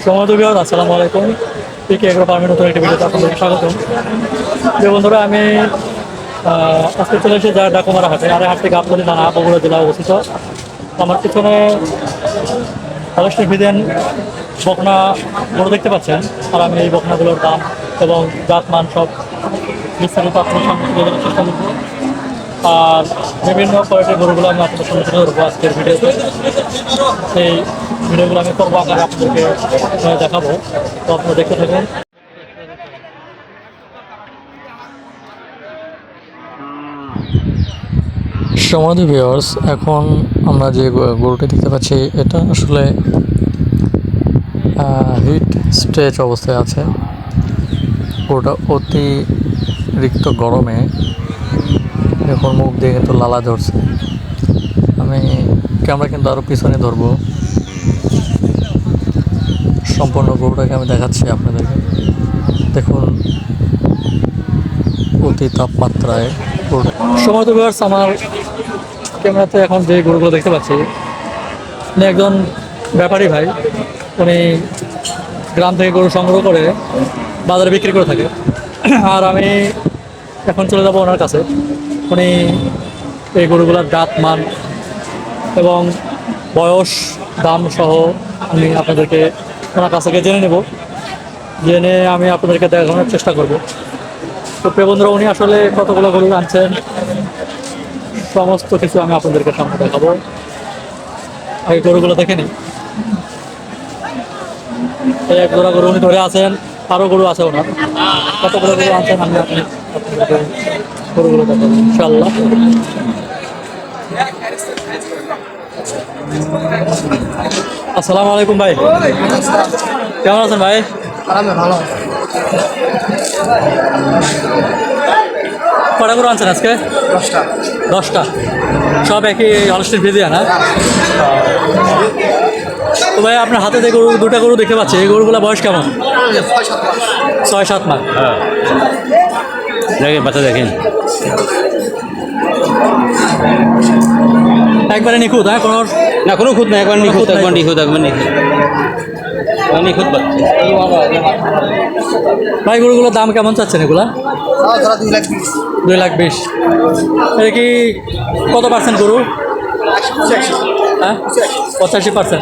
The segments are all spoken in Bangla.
সময় দুঃখ আসসালামু আলাইকুম। পিকে এগ্রো ফার্মের নতুন একটি ভিডিওতে আপনাদের স্বাগতম। যে বন্ধুরা আমি আজকে চলে এসে যা ডাকুমারা হাটে আর হাট থেকে আপনাদের জানা বগুড়া জেলা অবস্থিত। আমার পিছনে হলস্টিন ফ্রিজিয়ান বকনা গরু দেখতে পাচ্ছেন, আর আমি এই বকনাগুলোর দাম এবং জাতমান সব বিস্তারিত আপনাদের সামনে তুলে ধরার চেষ্টা করবো। আর বিভিন্ন কোয়ালিটির গরুগুলো আমি আপনাদের সামনে তুলে ধরবো আজকের ভিডিওতে। সেই ভিডিওগুলো আমি করবো আকারে আপনাদেরকে দেখাবো, তো আপনারা দেখতে থাকুন। সমাধি ভিউয়ার্স, এখন আমরা যে গরুটি দেখতে পাচ্ছি এটা আসলে হিট স্ট্রেচ অবস্থায় আছে। গরুটা অতিরিক্ত গরমে এখন মুখ দিয়ে কিন্তু লালা ঝরছে। আমি ক্যামেরা কিন্তু আরও পিছনে ধরবো, সম্পূর্ণ গরুটাকে আমি দেখাচ্ছি আপনাদেরকে। দেখুন অতি তাপমাত্রায় সময় তো ভিউয়ার্স, আমার ক্যামেরাতে এখন যে গরুগুলো দেখতে পাচ্ছি উনি একজন ব্যাপারী ভাই। উনি গ্রাম থেকে গরু সংগ্রহ করে বাজারে বিক্রি করে থাকে, আর আমি এখন চলে যাব ওনার কাছে। উনি এই গরুগুলোর জাত মান এবং বয়স দাম সহ আমি আপনাদেরকে ওনার কাছ থেকে জেনে আমি আপনাদেরকে দেখানোর চেষ্টা করব। তো প্রিয় বন্ধুরা, উনি আসলে কতগুলো গরু আনছেন সমস্ত কিছু আমি আপনাদেরকে সামনে দেখাবো। আগে গরুগুলো দেখে নিই। এই এক জোড়া গরু উনি ধরে আছেন, আরও গরু আছে ওনার। কতগুলো গরু আনছেন আমি আপনাদেরকে গরুগুলো দেখাবো ইনশাল্লাহ। আসসালামু আলাইকুম ভাই, কেমন আছেন ভাই? ভালো। কটা গরু আনছেন আজকে? 10টা। সব একই হলস্টিন ফ্রিজিয়ান, হ্যাঁ? তো ভাই আপনার হাতে যে গরু দুটা গরু দেখতে পাচ্ছি, এই গরুগুলো বয়স কেমন? 6-7 মাস। দেখেন বাচ্চা, দেখেন একবারে নিখুঁত, হ্যাঁ? কোনো না, কোনো খুঁত নাই, একবার নিখুঁত, একবার নিখুঁত, একবার নিখুঁত, নিখুঁত বাচ্চা। ভাই গরুগুলোর দাম কেমন চাচ্ছেন এগুলা? 2,20,000। এটা কি কত পার্সেন্ট গরু? হ্যাঁ, 85%।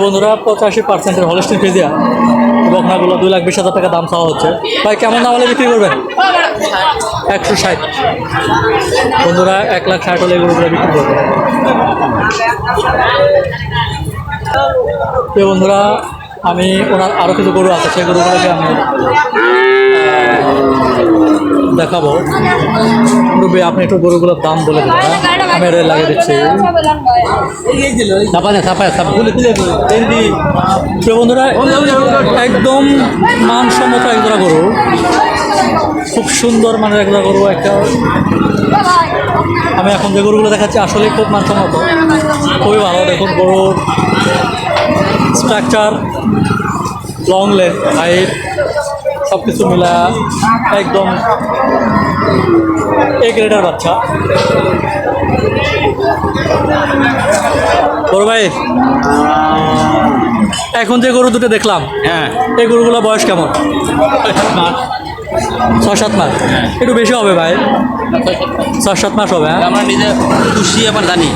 বন্ধুরা 85%-এর হলস্টিন ফ্রিজিয়ান বকনাগুলো 2,20,000 টাকা দাম চাওয়া হচ্ছে। ভাই কেমন দাম হলে বিক্রি করবেন? 160। বন্ধুরা 1,60,000 হলে এগুলো বিক্রি করবেন। তো বন্ধুরা আমি ওনার আরও কিছু গরু আছে, সেই গরুগুলোকে আমি দেখাবো। রুবি আপনি একটু গরুগুলোর দাম বলে দেবেন, আমি এটা লাগিয়ে দিচ্ছি। বন্ধুরা একদম মানসম্মত একজোড়া গরু, খুব সুন্দর মানের একজোড়া গরু। একটা আমি এখন যে গরুগুলো দেখাচ্ছি আসলে খুব মানসম্মত, খুবই ভালো। দেখুন গরুর স্ট্রাকচার, লং লেন্থ, হাইট সব কিছু মিলা একদম এ গ্রেডের বাচ্চা। বড় ভাই, এখন যে গরু দুটো দেখলাম, হ্যাঁ, এই গরুগুলো বয়স কেমন? 6-7 মাস। একটু বেশি হবে ভাই, 6-7 মাস হবে। হ্যাঁ, আমরা নিজে খুশি আবার জানি।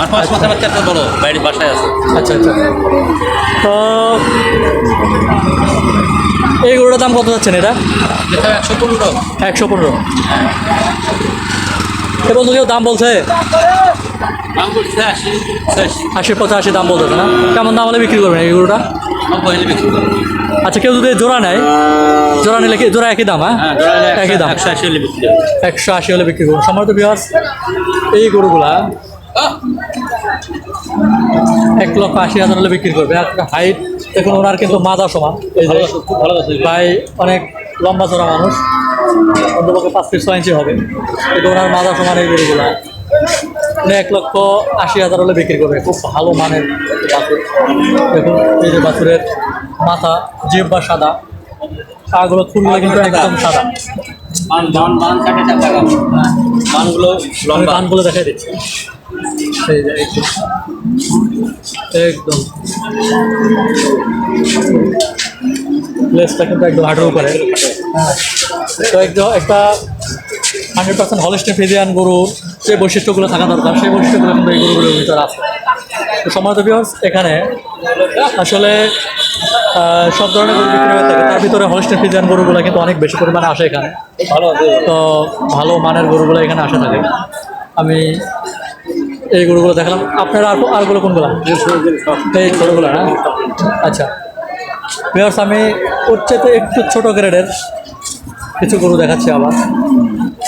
আর 5 মাসের বাচ্চা একটা বলো বাইরে বাসায় আছে। আচ্ছা আচ্ছা। তো এই গরুটার দাম কত যাচ্ছেন? এটা 115। 115। এবং কেউ দাম বলছে 80-85 দাম বলতেছে না? কেমন দাম হলে বিক্রি করবেন এই গরুটা? আচ্ছা, কেউ যদি জোড়া নেয়, জোড়া নিলে কি জোড়া একই দাম? হ্যাঁ, একই দাম। 180 হলে বিক্রি করুন। সম্মানিত ভিউয়ার্স, এই গরুগুলা 1,80,000 হলে বিক্রি করবে। হাইট দেখুন ওনার কিন্তু মাজা সমান। এই যে প্রায় অনেক লম্বা চড়া মানুষ, অন্তপক্ষে 5 ফিট 6 ইঞ্চি হবে। কিন্তু ওনার মাজা সমান এই গরুগুলা উনি 1,80,000 হলে বিক্রি করবে। খুব ভালো মানের বাছুর। দেখুন এই যে বাছুরের মাথা, জিভ বা সাদা, পাগুলো খুলগুলো কিন্তু একদম সাদা। বানগুলো বানগুলো দেখাই দিচ্ছি। এই যে একদম একদম প্লেসটা কিন্তু একদম হাঁটুর উপরে। তো একদম একটা 100% হলিস্টিক ফ্রিজিয়ান গরুর যে বৈশিষ্ট্যগুলো থাকা দরকার সেই বৈশিষ্ট্যগুলো কিন্তু এই গরুগুলোর ভিতরে আছে। তো সম্মানিত ভিউয়ার্স, এখানে আসলে সব ধরনের গরু বিক্রি হয়ে থাকে, তার ভিতরে হলিস্টিক ফ্রিজিয়ান গরুগুলো কিন্তু অনেক বেশি পরিমাণে আসে এখানে। তো ভালো মানের গরুগুলো এখানে আসে থাকে। আমি এই গরুগুলো দেখালাম। আপনারা আরগুলো কোনগুলো? এই গরুগুলো না? আচ্ছা ভিউয়ার্স, আমি ওর চেয়ে একটু ছোটো গ্রেডের কিছু গরু দেখাচ্ছি আবার।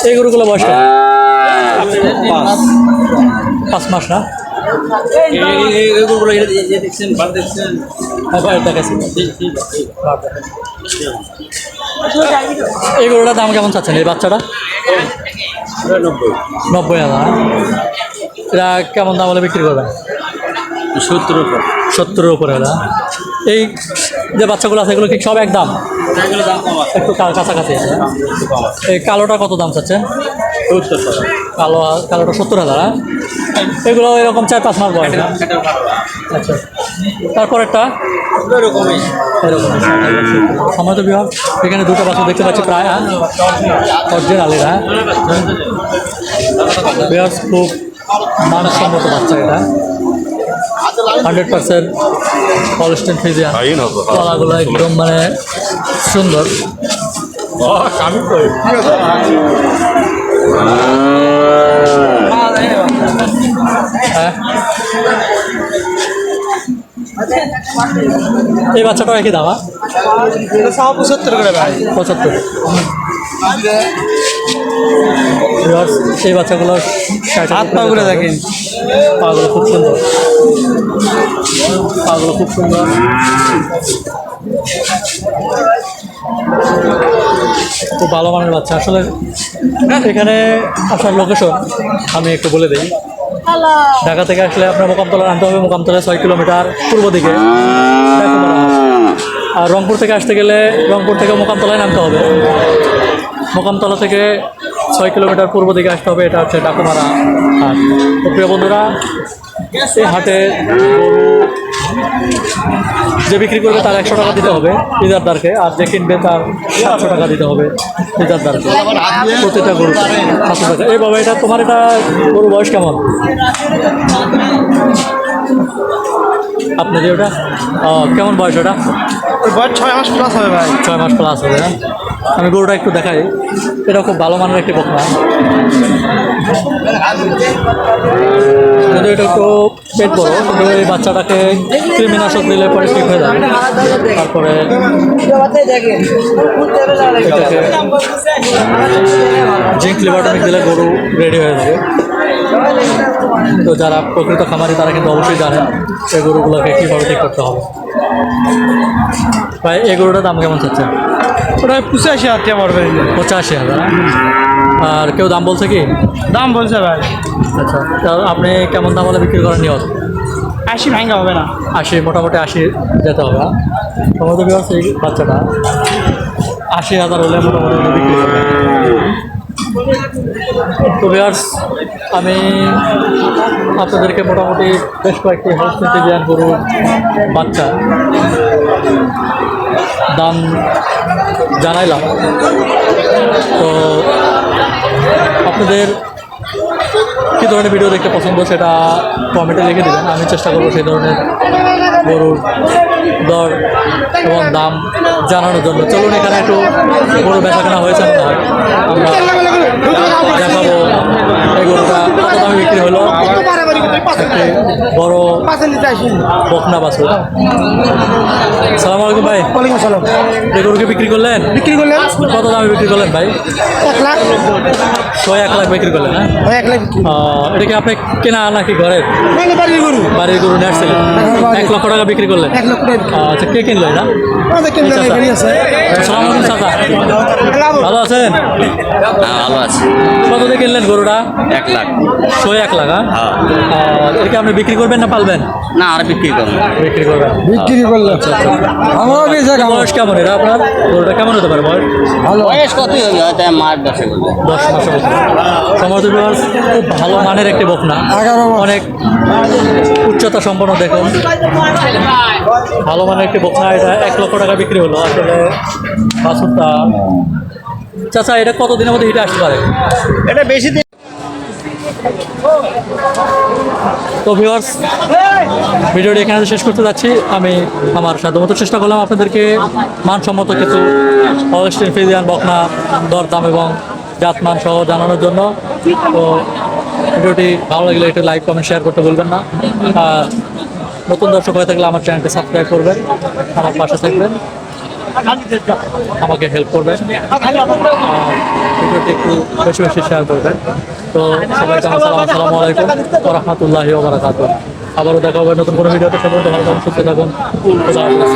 এই গরুগুলো বয়স কেমন? 5 মাস না? দেখাচ্ছি। এই গরুটার দাম কেমন চাচ্ছেন এই বাচ্চাটা? 90,000। এরা কেমন দাম হলে বিক্রি করবেন? 70-এর উপরে হলে। এই যে বাচ্চাগুলো আছে এগুলো কি সব এক দাম? একটু কাছাকাছি। এই কালোটা কত দাম চাচ্ছেন? 70,000। কালোটা 70,000। এগুলো এরকম 4-5 মাস বয়স। আচ্ছা, তারপরেরটা এরকম সময় তো বিভাগ। এখানে দুটো বাচ্চা দেখতে পাচ্ছি প্রায় অরিজিনালিরা। বিহার খুব মানসম্মত বাচ্চা, এটা 100% হলিস্টিক ফ্রিজিয়ান। তলাগুলো একদম মানে সুন্দর। হ্যাঁ, এই বাচ্চাটাও একই দাম? 75 করে ভাই। 75। এই বাচ্চাগুলো হাত পাগুলো দেখেন, পাগুলো খুব সুন্দর, পাগুলো খুব সুন্দর। খুব ভালো মানের বাচ্চা। আসলে এখানে আসার লোকেশন আমি একটু বলে দিই। ঢাকা থেকে আসলে আপনার মোকামতলা আনতে হবে। মোকামতলা 6 কিলোমিটার পূর্ব দিকে। আর রংপুর থেকে আসতে গেলে রংপুর থেকে মোকামতলায় নামতে হবে। মোকামতলা থেকে 6 কিলোমিটার পূর্ব দিকে আসতে হবে। এটা হচ্ছে ডাকুমারা হাট। তো প্রিয় বন্ধুরা, এই হাটে গরু যে বিক্রি করবে তার 100 টাকা দিতে হবে ইজারদারকে, আর যে কিনবে তার 700 টাকা দিতে হবে ইজারদারকে। প্রতিটা গরু 700 টাকা। এই বাবা, এটা তোমার এটা গরু বয়স কেমন? আপনাদের ওটা কেমন বয়স? ওটা বয়স 6 মাস প্লাস হবে ভাই। 6 মাস প্লাস হবে। হ্যাঁ, আমি গরুটা একটু দেখাই। এটা খুব ভালো মানের একটি বকনা। যদি এটা একটু পেট বড়, কিন্তু এই বাচ্চাটাকে কৃমিনাশক দিলে পরে ঠিক হয়ে যাবে। তারপরে এটাকে জিঙ্ক লিভারটনিক দিলে গরু রেডি হয়ে যাবে। তো যারা প্রকৃত খামারি তারা কিন্তু অবশ্যই জানেন এই গরুগুলোকে কীভাবে ঠিক করতে হবে। ভাই, এই গরুটার দাম কেমন চাচ্ছে? ওটা 85,000 টাকা পড়বে। 85,000। আর কেউ দাম বলছে কি? দাম বলছে ভাই। আচ্ছা, তা আপনি কেমন দাম হলে বিক্রি করেন? নিয়ত 80 ভাঙা হবে না? 80, মোটামুটি 80 যেতে হবে। তোমাদের বিভাগ এই বাচ্চাটা 80,000 হলে মোটামুটি বিক্রি করবে। তো ভিউয়ার্স, আমি আপনাদেরকে মোটামুটি বেশ কয়েকটি হলিস্টিক ফ্রিজিয়ান গরুর বাচ্চা দাম জানাইলাম। তো আপনাদের কী ধরনের ভিডিও দেখতে পছন্দ সেটা কমেন্টে লিখে দেবেন। আমি চেষ্টা করবো সেই ধরনের গরুর দর এবং দাম জানানোর জন্য। চলুন, এখানে একটু গরু বেচাকেনা হয়েছে মনে হয়, আমরা দেখাবো এই গরুটা কত দামে বিক্রি হলো। একটি বড় বকনা বাছুর। সালাম আলাইকুম ভাই। ওয়ালাইকুম আসসালাম। এই গরুকে বিক্রি করলেন? কত দামে বিক্রি করলেন ভাই? 1 লাখ। 1 লাখ বিক্রি করলেন? হ্যাঁ, 1 লাখ। এটা কি আপনি কেনা নাকি ঘরের? বাড়ির গরু। বাড়ির গরু নিয়ে আসছিলেন? 1 লক্ষ টাকা বিক্রি করলেন? 1 লক্ষ টাকা। আচ্ছা, কে কিনলো এটা? আসসালামু আলাইকুম চাচা, ভালো আছেন? ভালো আছে। কত দিয়ে কিনলেন গরুটা? 1 লাখ। 1 লাখ? হ্যাঁ, এটাকে আপনি বিক্রি করবেন না পালবেন? না আর বিক্রি করবো। বিক্রি করবেন। বিক্রি করলে আমারও বেঁচে খাবো। বয়স কেমন এটা আপনার? গরুটা কেমন হতে পারে বয়স? ভালো বয়স কতই হবে হয়তো মাস 10 করবে। 10 মাসের মতো। সমর্থ ভিউয়ার্স, খুব ভালো মানের একটি বকনা, 11 মাস। অনেক উচ্চতা সম্পন্ন। দেখুন ভালো মানের একটি বকনা, এটা 1 লক্ষ টাকা বিক্রি হলো। আসলে বাছুরটা চাচা এটা কতদিনের মধ্যে হিটে আসতে পারে? এটা বেশি দিন তো ভিউয়ার্স, ভিডিওটি এখানে শেষ করতে যাচ্ছি। আমি আমার সাধ্যমতো চেষ্টা করলাম আপনাদেরকে মানসম্মত কিছু হলস্টাইন ফ্রিজিয়ান বকনা দরদাম এবং জাতমান সহ জানানোর জন্য। তো ভিডিওটি ভালো লাগলে একটু লাইক কমেন্ট শেয়ার করতে ভুলবেন না। আর নতুন দর্শক হয়ে থাকলে আমার চ্যানেলটি সাবস্ক্রাইব করবেন, আমার পাশে থাকবেন, আমাকে হেল্প করবেন, আর ভিডিওটি একটু বেশি বেশি শেয়ার করবেন। তো সবাইকে আসসালামু আলাইকুম ওয়া রাহমাতুল্লাহি ওয়া বারাকাতুহু। আবারও দেখা হবে নতুন কোনো ভিডিওতে। সে পর্যন্ত ভালো থাকুন, সুস্থ থাকুন। খোদা হাফেজ।